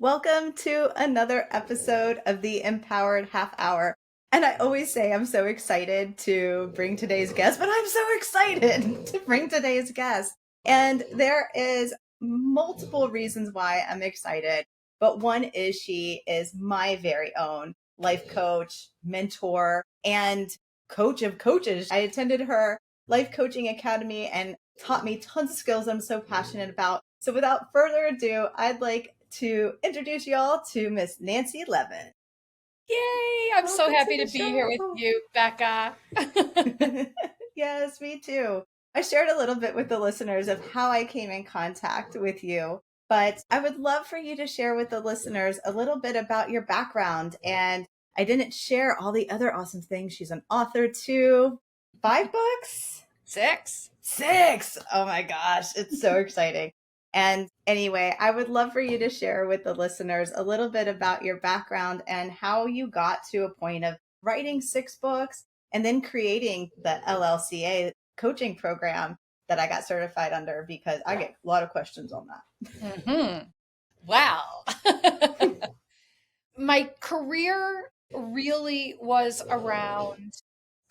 Welcome to another episode of the Empowered Half Hour. And I always say I'm so excited to bring today's guest, but I'm so excited to bring today's guest. And there is multiple reasons why I'm excited, but one is she is my very own life coach, mentor, and coach of coaches. I attended her life coaching academy and taught me tons of skills I'm so passionate about. So without further ado, I'd like to introduce y'all to Miss Nancy Levin. Yay! I'm so Welcome to happy the to be here with show. you, Becca. Yes, me too. I shared a little bit with the listeners of how I came in contact with you, but I would love for you to share with the listeners a little bit about your background. And I didn't share all the other awesome things. She's an author too. 5 books? 6. 6. Oh my gosh, it's so exciting. And anyway, I would love for you to share with the listeners a little bit about your background and how you got to a point of writing 6 books and then creating the LLCA coaching program that I got certified under, because I get a lot of questions on that. Wow. My career really was around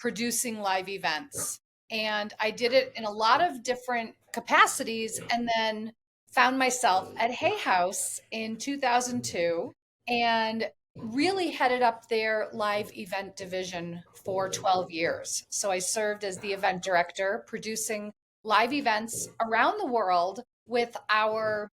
producing live events. And I did it in a lot of different capacities and then found myself at Hay House in 2002 and really headed up their live event division for 12 years. So I served as the event director, producing live events around the world with our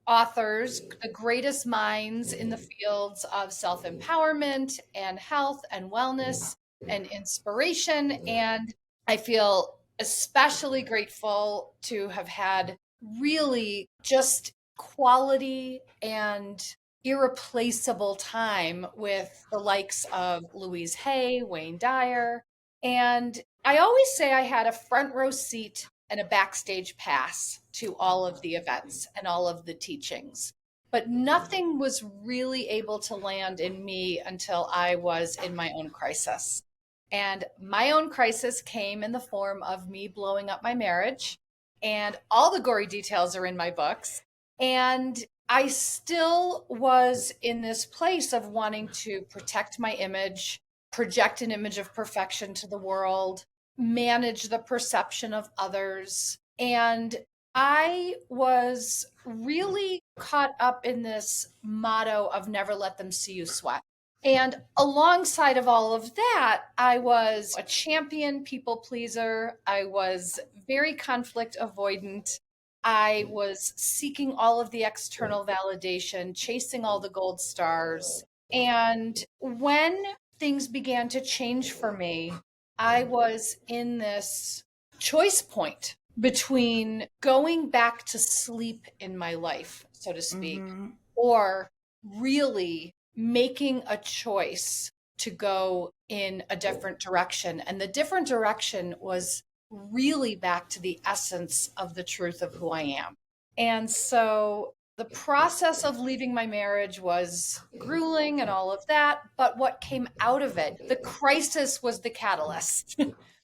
authors, the greatest minds in the fields of self-empowerment and health and wellness and inspiration. And I feel especially grateful to have had really just quality and irreplaceable time with the likes of Louise Hay, Wayne Dyer. And I always say I had a front row seat and a backstage pass to all of the events and all of the teachings. But nothing was really able to land in me until I was in my own crisis. And my own crisis came in the form of me blowing up my marriage. And all the gory details are in my books. And I still was in this place of wanting to protect my image, project an image of perfection to the world, manage the perception of others. And I was really caught up in this motto of never let them see you sweat. And alongside of all of that, I was a champion people pleaser. I was very conflict avoidant. I was seeking all of the external validation, chasing all the gold stars. And when things began to change for me, I was in this choice point between going back to sleep in my life, so to speak, Mm-hmm. or really making a choice to go in a different direction. And the different direction was really back to the essence of the truth of who I am. And so the process of leaving my marriage was grueling and all of that. But what came out of it, the crisis was the catalyst.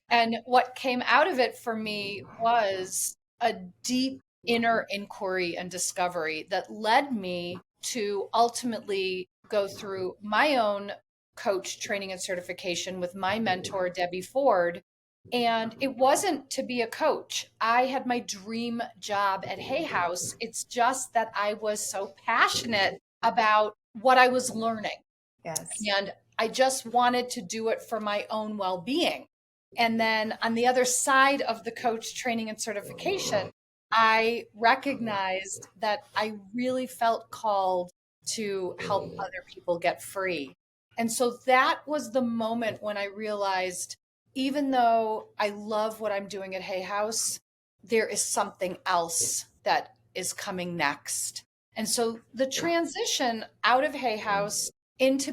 And what came out of it for me was a deep inner inquiry and discovery that led me to ultimately go through my own coach training and certification with my mentor, Debbie Ford. And it wasn't to be a coach. I had my dream job at Hay House. It's just that I was so passionate about what I was learning. Yes. And I just wanted to do it for my own well being. And then on the other side of the coach training and certification, I recognized that I really felt called to help other people get free. And so that was the moment when I realized, even though I love what I'm doing at Hay House, there is something else that is coming next. And so the transition out of Hay House into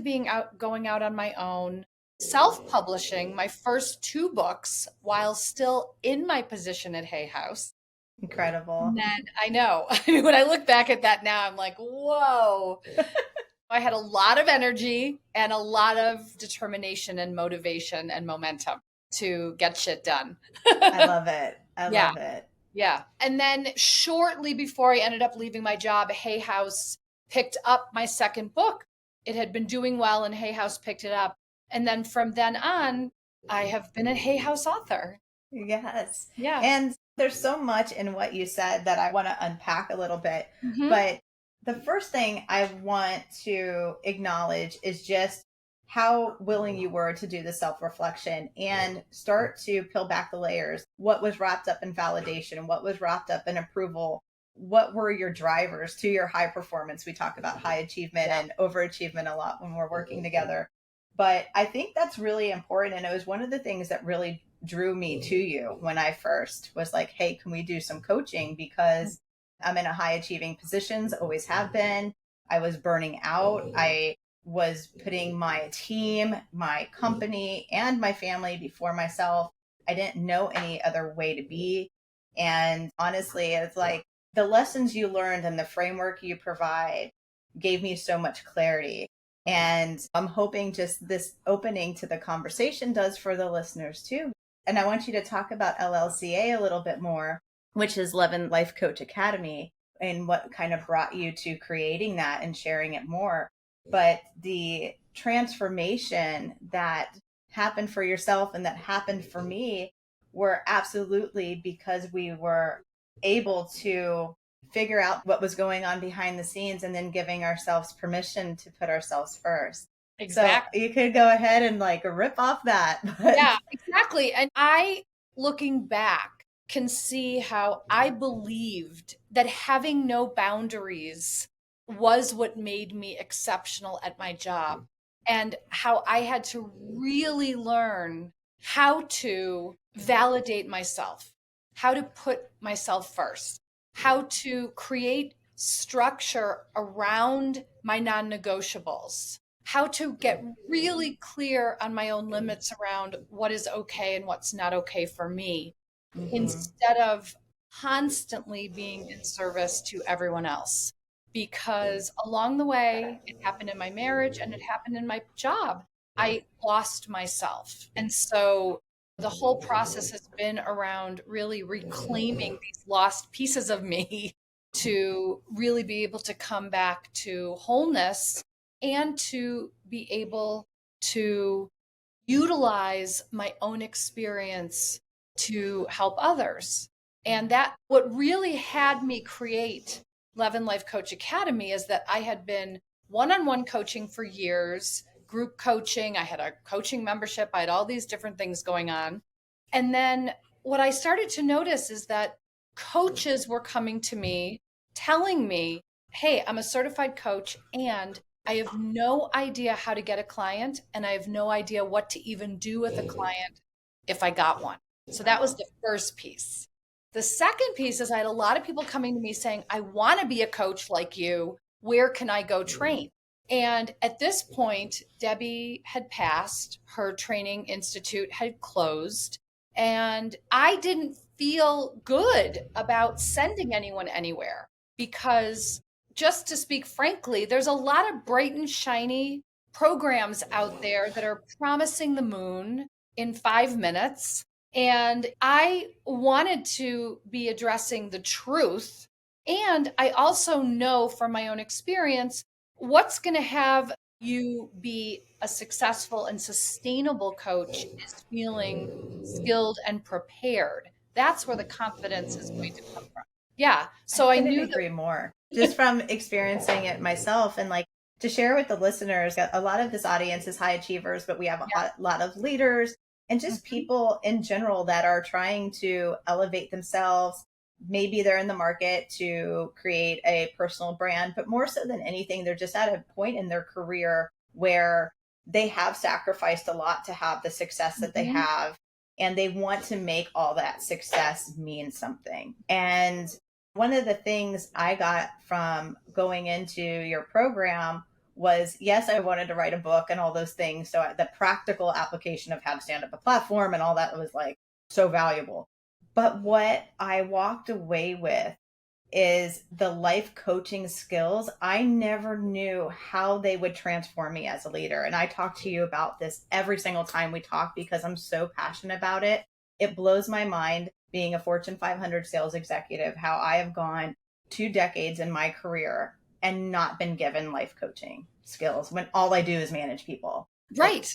going out on my own, self-publishing my first 2 books while still in my position at Hay House. And Incredible. then I know, when I look back at that now, I'm like, whoa. I had a lot of energy and a lot of determination and motivation and momentum to get shit done. I love it. I Yeah. love it. Yeah. And then shortly before I ended up leaving my job, Hay House picked up my second book. It had been doing well, and Hay House picked it up. And then from then on, I have been a Hay House author. Yes. Yeah. And there's so much in what you said that I want to unpack a little bit. Hmm. But the first thing I want to acknowledge is just how willing you were to do the self-reflection and start to peel back the layers. What was wrapped up in validation? What was wrapped up in approval? What were your drivers to your high performance? We talk about high achievement and overachievement a lot when we're working together. But I think that's really important. And it was one of the things that really drew me to you when I first was like, hey, can we do some coaching? Because I'm in a high achieving positions, always have been. I was burning out. I was putting my team, my company, and my family before myself. I didn't know any other way to be. And honestly, it's like the lessons you learned and the framework you provide gave me so much clarity. And I'm hoping just this opening to the conversation does for the listeners too. And I want you to talk about LLCA a little bit more, which is Levin Life Coach Academy, and what kind of brought you to creating that and sharing it more. But the transformation that happened for yourself and that happened for me were absolutely because we were able to figure out what was going on behind the scenes and then giving ourselves permission to put ourselves first. Exactly. So you could go ahead and like rip off that. But Yeah, exactly. And I, looking back, can see how I believed that having no boundaries was what made me exceptional at my job, and how I had to really learn how to validate myself, how to put myself first, how to create structure around my non negotiables, how to get really clear on my own limits around what is okay and what's not okay for me, Mhm. instead of constantly being in service to everyone else. Because along the way, it happened in my marriage and it happened in my job. I lost myself. And so the whole process has been around really reclaiming these lost pieces of me to really be able to come back to wholeness and to be able to utilize my own experience to help others. And that what really had me create Levin Life Coach Academy is that I had been one-on-one coaching for years, group coaching, I had a coaching membership, I had all these different things going on. And then what I started to notice is that coaches were coming to me telling me, "Hey, I'm a certified coach and I have no idea how to get a client, and I have no idea what to even do with a client if I got one." So that was Wow. the first piece. The second piece is I had a lot of people coming to me saying, "I want to be a coach like you. Where can I go train?" And at this point, Debbie had passed, her training institute had closed, and I didn't feel good about sending anyone anywhere because, just to speak frankly, there's a lot of bright and shiny programs out there that are promising the moon in 5 minutes. And I wanted to be addressing the truth. And I also know from my own experience what's going to have you be a successful and sustainable coach is feeling skilled and prepared. That's where the confidence is going to come from. Yeah. I So I couldn't knew agree more. Just from experiencing it myself and like to share with the listeners, a lot of this audience is high achievers, but we have a that. lot of leaders and Yeah. just Mhm. people in general that are trying to elevate themselves. Maybe they're in the market to create a personal brand, but more so than anything, they're just at a point in their career where they have sacrificed a lot to have the success that they Mhm. have. And they want to make all that success mean something. And one of the things I got from going into your program was, yes, I wanted to write a book and all those things. So the practical application of how to stand up a platform and all that was like so valuable. But what I walked away with is the life coaching skills. I never knew how they would transform me as a leader. And I talk to you about this every single time we talk because I'm so passionate about it. It blows my mind being a Fortune 500 sales executive, how I have gone 2 decades in my career and not been given life coaching skills when all I do is manage people. Like,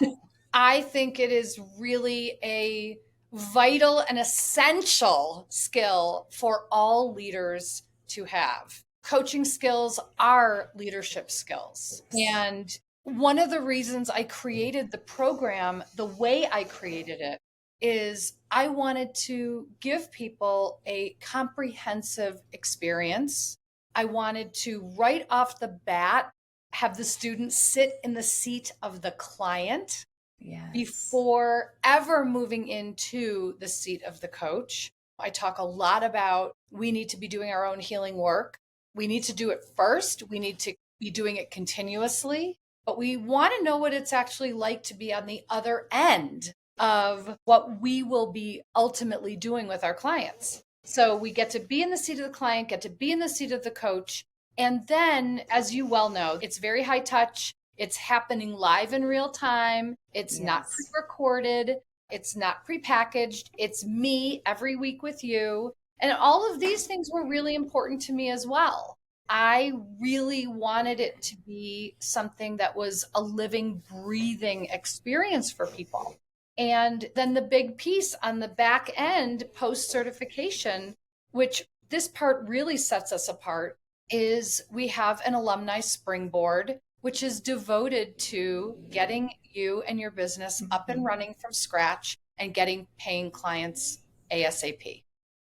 Right. I think it is really a vital and essential skill for all leaders to have. Coaching skills are leadership skills. And one of the reasons I created the program the way I created it is I wanted to give people a comprehensive experience. I wanted to, right off the bat, have the students sit in the seat of the client yes. before ever moving into the seat of the coach. I talk a lot about we need to be doing our own healing work. We need to do it first. We need to be doing it continuously, but we want to know what it's actually like to be on the other end of what we will be ultimately doing with our clients. So we get to be in the seat of the client, get to be in the seat of the coach. And then, as you well know, it's very high touch. It's happening live in real time. It's not pre-recorded. It's not pre-packaged. It's me every week with you. And all of these things were really important to me as well. I really wanted it to be something that was a living, breathing experience for people. And then the big piece on the back end, post-certification, which this part really sets us apart, is we have an alumni springboard, which is devoted to getting you and your business up and running from scratch and getting paying clients ASAP.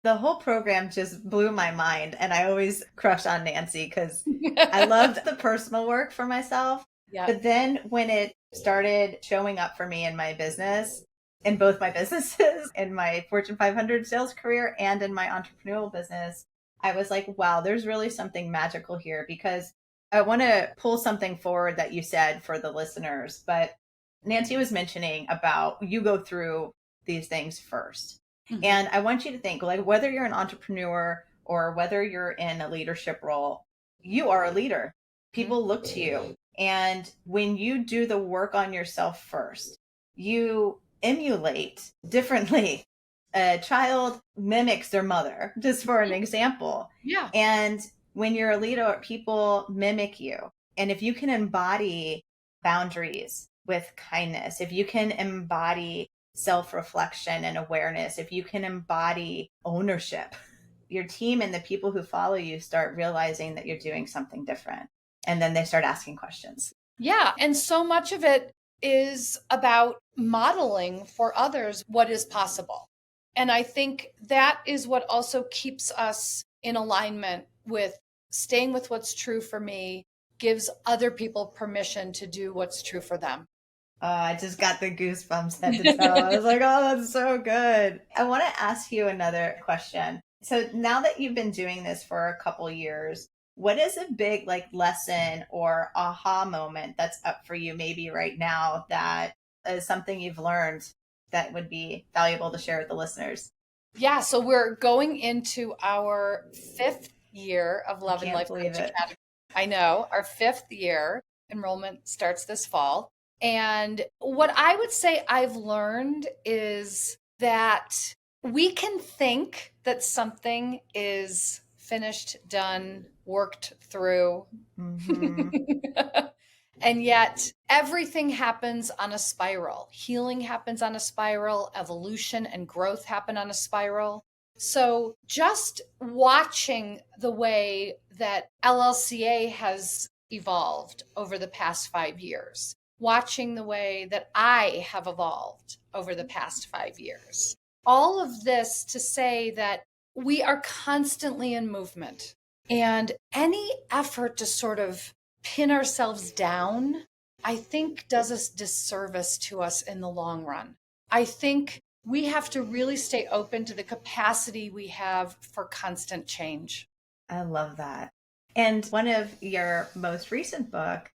The whole program just blew my mind. And I always crush on Nancy because I loved the personal work for myself. Yeah. But then when it started showing up for me in my business, in both my businesses, in my Fortune 500 sales career and in my entrepreneurial business, I was like, wow, there's really something magical here, because I want to pull something forward that you said for the listeners. But Nancy was mentioning about you go through these things first. Mm-hmm. And I want you to think, like, whether you're an entrepreneur or whether you're in a leadership role, you are a leader. People look to you. And when you do the work on yourself first, you emulate differently. A child mimics their mother, just for an example. Yeah. And when you're a leader, people mimic you. And if you can embody boundaries with kindness, if you can embody self-reflection and awareness, if you can embody ownership, your team and the people who follow you start realizing that you're doing something different. And then they start asking questions. Yeah. And so much of it is about modeling for others what is possible. And I think that is what also keeps us in alignment with staying with what's true for me, gives other people permission to do what's true for them. I just got the goosebumps head to toe. I was like, oh, that's so good. I want to ask you another question. So now that you've been doing this for a couple years, what is a big lesson or aha moment that's up for you maybe right now that is something you've learned that would be valuable to share with the listeners? Yeah, so we're going into our 5th year of Levin Life Coach Academy. I know, our 5th year. Enrollment starts this fall. And what I would say I've learned is that we can think that something is finished, done, worked through. Mm-hmm. And yet everything happens on a spiral. Healing happens on a spiral. Evolution and growth happen on a spiral. So just watching the way that LLCA has evolved over the past 5 years, watching the way that I have evolved over the past 5 years, all of this to say that we are constantly in movement. And any effort to sort of pin ourselves down, I think does us disservice to us in the long run. I think we have to really stay open to the capacity we have for constant change. I love that. And one of your most recent book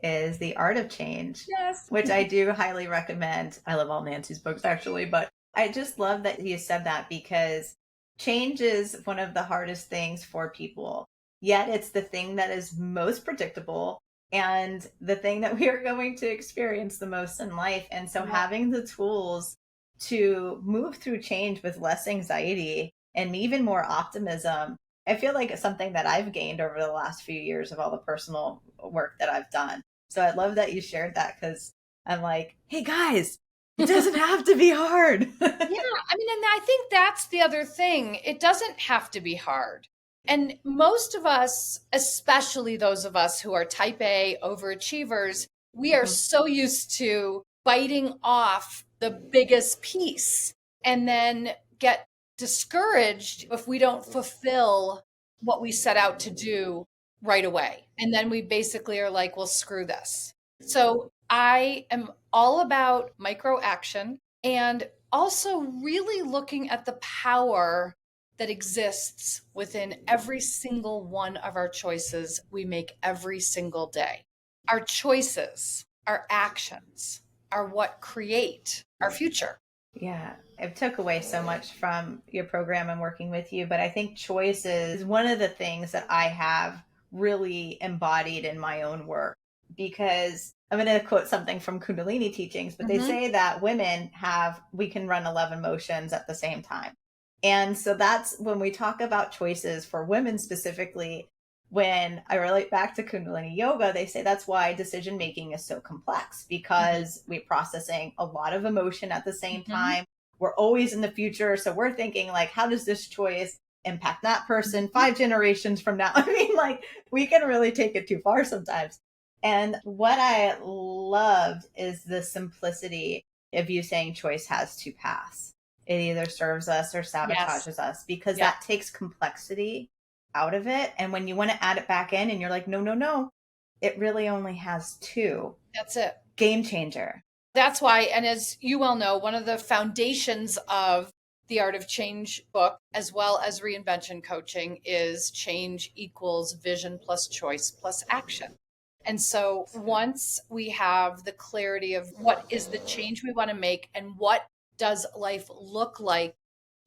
is The Art of Change, yes, which I do highly recommend. I love all Nancy's books actually, but I just love that you said that, because change is one of the hardest things for people. Yet it's the thing that is most predictable and the thing that we are going to experience the most in life. And so having the tools to move through change with less anxiety and even more optimism I feel like it's something that I've gained over the last few years of all the personal work that I've done. So I love that you shared that, because I'm like, hey guys, it doesn't have to be hard. Yeah, I mean, and I think that's the other thing. It doesn't have to be hard. And most of us, especially those of us who are type A overachievers, we are Mhm. so used to biting off the biggest piece and then get discouraged if we don't fulfill what we set out to do right away. And then we basically are like, well, screw this. So I am all about micro action and also really looking at the power that exists within every single one of our choices we make every single day. Our choices, our actions are what create our future. Yeah, it took away so much from your program and working with you, but I think choice is one of the things that I have really embodied in my own work, because I'm going to quote something from Kundalini teachings, but they Mhm. say that we can run 11 motions at the same time. And so that's when we talk about choices for women specifically. When I relate back to Kundalini yoga, they say that's why decision making is so complex, Mhm. because we're processing a lot of emotion at the same Mhm. time. We're always in the future. So we're thinking, like, how does this choice impact that person Mhm. 5 generations from now? I mean, like, we can really take it too far sometimes. And what I loved is the simplicity of you saying choice has two paths. It either serves us or Yes. sabotages us, because Yep. that takes complexity out of it. And when you want to add it back in and you're like, no, no, no, it really only has two. That's it. Game changer. That's why, and as you well know, one of the foundations of the Art of Change book, as well as reinvention coaching, is change equals vision plus choice plus action. And so once we have the clarity of what is the change we want to make and what does life look like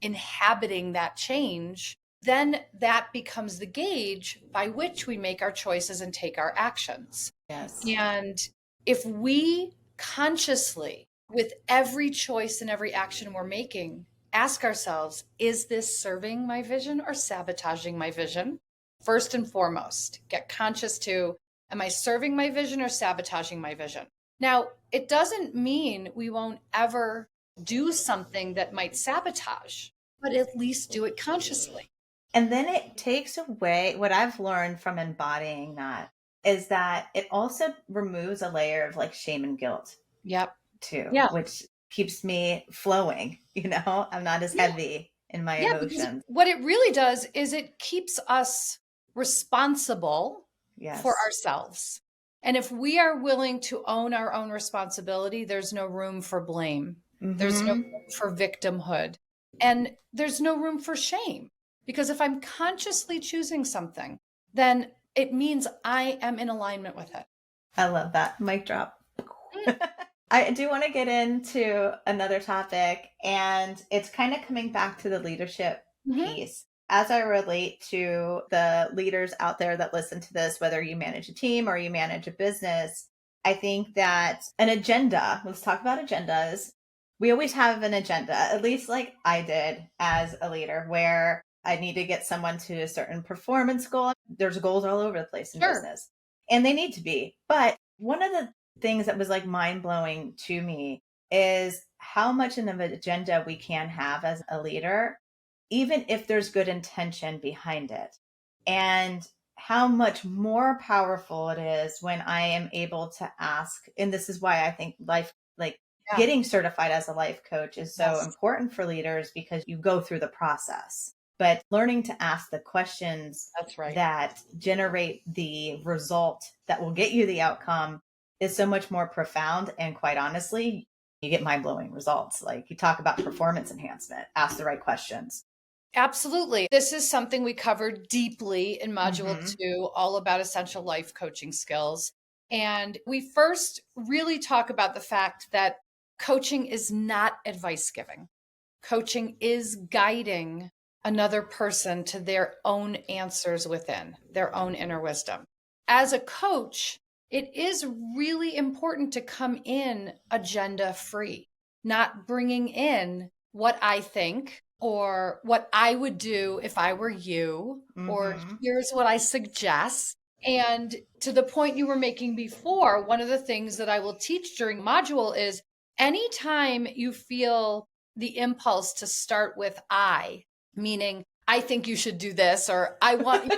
inhabiting that change, then that becomes the gauge by which we make our choices and take our actions. Yes. And if we consciously, with every choice and every action we're making, ask ourselves, is this serving my vision or sabotaging my vision? First and foremost, get conscious to, am I serving my vision or sabotaging my vision? Now, it doesn't mean we won't ever do something that might sabotage, but at least do it consciously. And then it takes away what I've learned from embodying that is that it also removes a layer of like shame and guilt Yep. too, Yeah. which keeps me flowing. I'm not as Yeah. heavy in my Yeah, because emotions. what it really does is it keeps us responsible for Yes. ourselves. And if we are willing to own our own responsibility, there's no room for blame. There's no Mm-hmm. room for victimhood. And there's no room for shame. Because if I'm consciously choosing something, then it means I am in alignment with it. I love that. Mic drop. I do want to get into another topic, and it's kind of coming back to the leadership Mm-hmm. piece. As I relate to the leaders out there that listen to this, whether you manage a team or you manage a business, I think that an agenda, let's talk about agendas. We always have an agenda, at least like I did as a leader, where I need to get someone to a certain performance goal. There's goals all over the place in Sure. business, and they need to be. But one of the things that was like mind blowing to me is how much of an agenda we can have as a leader, even if there's good intention behind it. And how much more powerful it is when I am able to ask. And this is why I think life, like Yeah. getting certified as a life coach, is so Yes. important for leaders, because you go through the process. But learning to ask the questions That's right. that generate the result that will get you the outcome is so much more profound. And quite honestly, you get mind blowing results. Like, you talk about performance enhancement, ask the right questions. Absolutely. This is something we covered deeply in Module Mm-hmm. 2, all about essential life coaching skills. And we first really talk about the fact that coaching is not advice giving. Coaching is guiding another person to their own answers within, their own inner wisdom. As a coach, it is really important to come in agenda free, not bringing in what I think or what I would do if I were you, or Mm-hmm. here's what I suggest. And to the point you were making before, one of the things that I will teach during module is anytime you feel the impulse to start with I, meaning I think you should do this, or I want,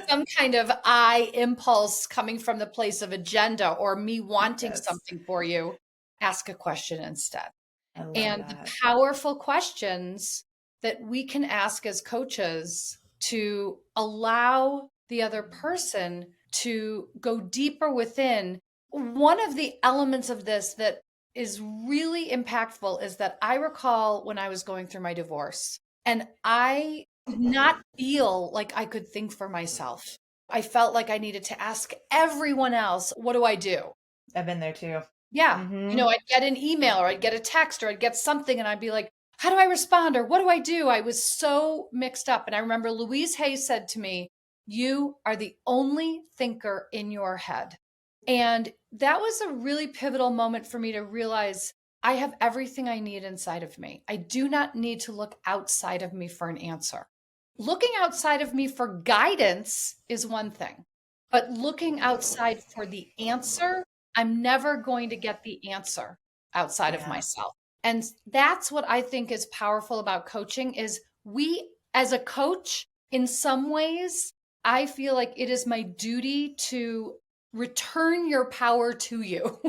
some kind of I impulse coming from the place of agenda or me wanting Yes. something for you, ask a question instead. I love And the that. powerful questions that we can ask as coaches to allow the other person to go deeper within. One of the elements of this that is really impactful is that I recall when I was going through my divorce and I did not feel like I could think for myself. I felt like I needed to ask everyone else, what do I do? I've been there too. Yeah. Mm-hmm. I'd get an email or I'd get a text or I'd get something and I'd be like, how do I respond or what do I do? I was so mixed up. And I remember Louise Hay said to me, you are the only thinker in your head. And that was a really pivotal moment for me to realize I have everything I need inside of me. I do not need to look outside of me for an answer. Looking outside of me for guidance is one thing, but looking outside for the answer, I'm never going to get the answer outside of Yeah. myself. And that's what I think is powerful about coaching is we as a coach, in some ways, I feel like it is my duty to return your power to you,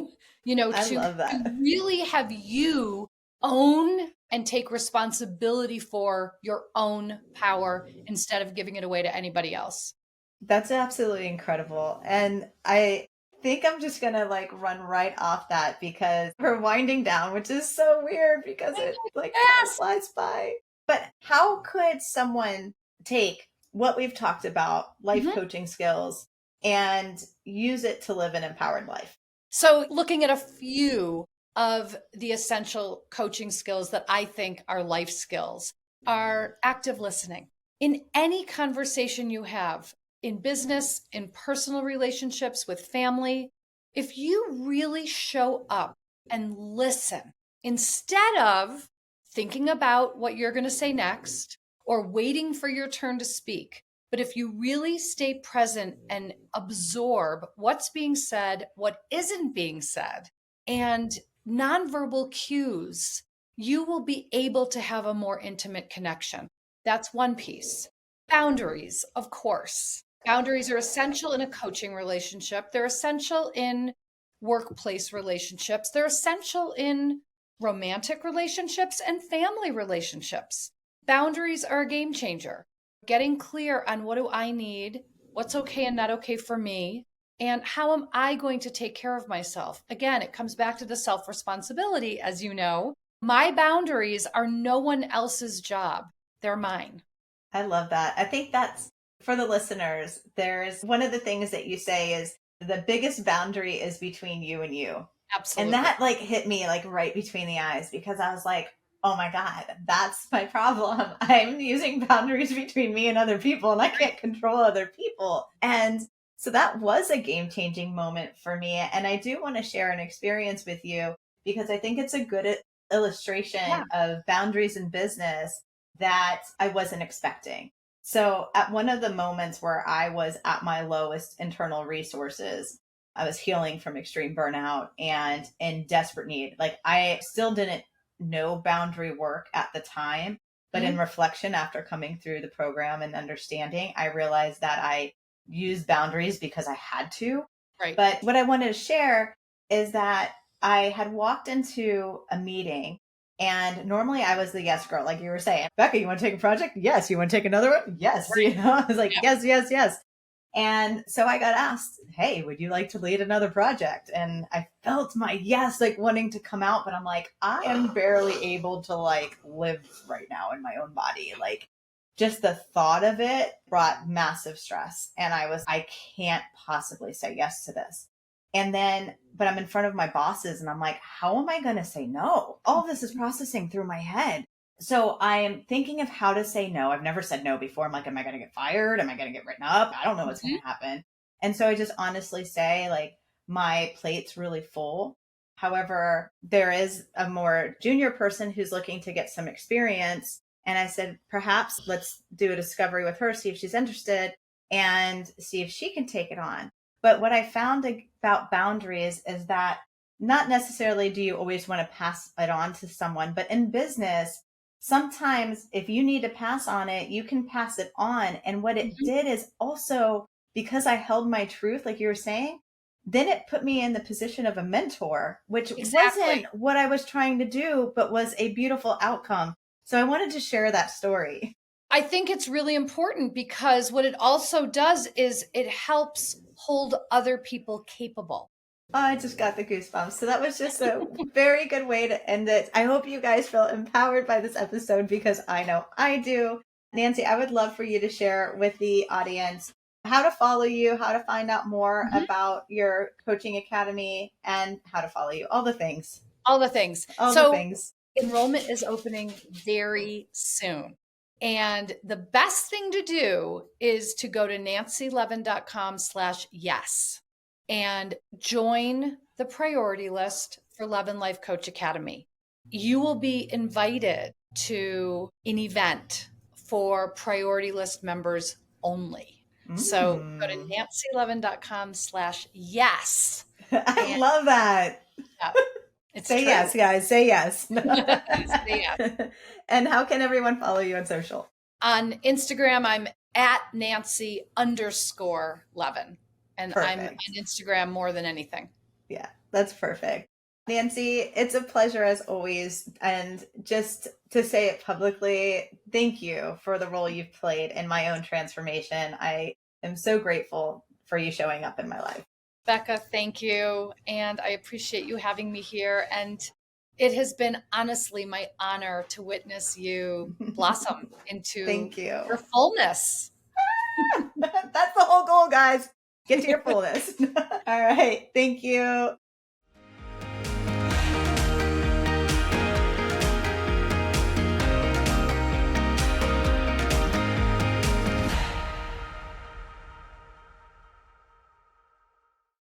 I to love that. really have you own and take responsibility for your own power instead of giving it away to anybody else. That's absolutely incredible. And I think I'm just gonna like run right off that because we're winding down, which is so weird because it like time Yes. flies by. But how could someone take what we've talked about, life Mhm. coaching skills, and use it to live an empowered life? So, looking at a few of the essential coaching skills that I think are life skills are active listening. In any conversation you have, in business, in personal relationships with family, if you really show up and listen instead of thinking about what you're going to say next or waiting for your turn to speak, but if you really stay present and absorb what's being said, what isn't being said, and nonverbal cues, you will be able to have a more intimate connection. That's one piece. Boundaries, of course. Boundaries are essential in a coaching relationship. They're essential in workplace relationships. They're essential in romantic relationships and family relationships. Boundaries are a game changer. Getting clear on what do I need, what's okay and not okay for me, and how am I going to take care of myself? Again, it comes back to the self responsibility. As you know, my boundaries are no one else's job, they're mine. I love that. I think that's for the listeners. There's one of the things that you say is the biggest boundary is between you and you. And Absolutely. that like hit me like right between the eyes because I was like, oh my God, that's my problem. I'm using boundaries between me and other people and I can't control other people. And so that was a game changing moment for me. And I do want to share an experience with you because I think it's a good Yeah. illustration of boundaries in business that I wasn't expecting. So at one of the moments where I was at my lowest internal resources, I was healing from extreme burnout and in desperate need. Like I still didn't know boundary work at the time, but in Mhm. reflection after coming through the program and understanding, I realized that I used boundaries because I had to. Right. But what I wanted to share is that I had walked into a meeting and normally I was the yes girl, like you were saying. Becca, you want to take a project? Yes. You want to take another one? Yes. Right. I was like, Yeah. yes, yes, yes. And so I got asked, hey, would you like to lead another project? And I felt my yes, like wanting to come out, but I'm like, I am barely able to like live right now in my own body. Like just the thought of it brought massive stress. And I can't possibly say yes to this. And then, but I'm in front of my bosses and I'm like, how am I going to say no? All this is processing through my head. So I'm thinking of how to say no. I've never said no before. I'm like, am I going to get fired? Am I going to get written up? I don't know what's going Mhm. to happen. And so I just honestly say, like, my plate's really full. However, there is a more junior person who's looking to get some experience. And I said, perhaps let's do a discovery with her, see if she's interested and see if she can take it on. But what I found about boundaries is that not necessarily do you always want to pass it on to someone, but in business, sometimes if you need to pass on it, you can pass it on. And what it Mhm. did is also, because I held my truth, like you were saying, then it put me in the position of a mentor, which wasn't Exactly. what I was trying to do, but was a beautiful outcome. So I wanted to share that story. I think it's really important because what it also does is it helps hold other people capable. Oh, I just got the goosebumps. So that was just a very good way to end it. I hope you guys feel empowered by this episode because I know I do. Nancy, I would love for you to share with the audience how to follow you, how to find out more Mhm. about your coaching academy, and how to follow you. All the things. All the things. All the So things. enrollment is opening very soon. And the best thing to do is to go to nancylevin.com/yes and join the priority list for Levin Life Coach Academy. You will be invited to an event for priority list members only. So go to Mm. nancylevin.com/yes. I And love that. yeah, it's Say yes, true. guys. Say yes. Say yes. And how can everyone follow you on social? On Instagram, I'm at Nancy_Levin. And I'm on Perfect. Instagram more than anything. Yeah, that's perfect. Nancy, it's a pleasure as always. And just to say it publicly, thank you for the role you've played in my own transformation. I am so grateful for you showing up in my life. Becca, thank you. And I appreciate you having me here. And it has been honestly my honor to witness you blossom into Thank you. your fullness. That's the whole goal, guys. Get to your fullness. All right. Thank you.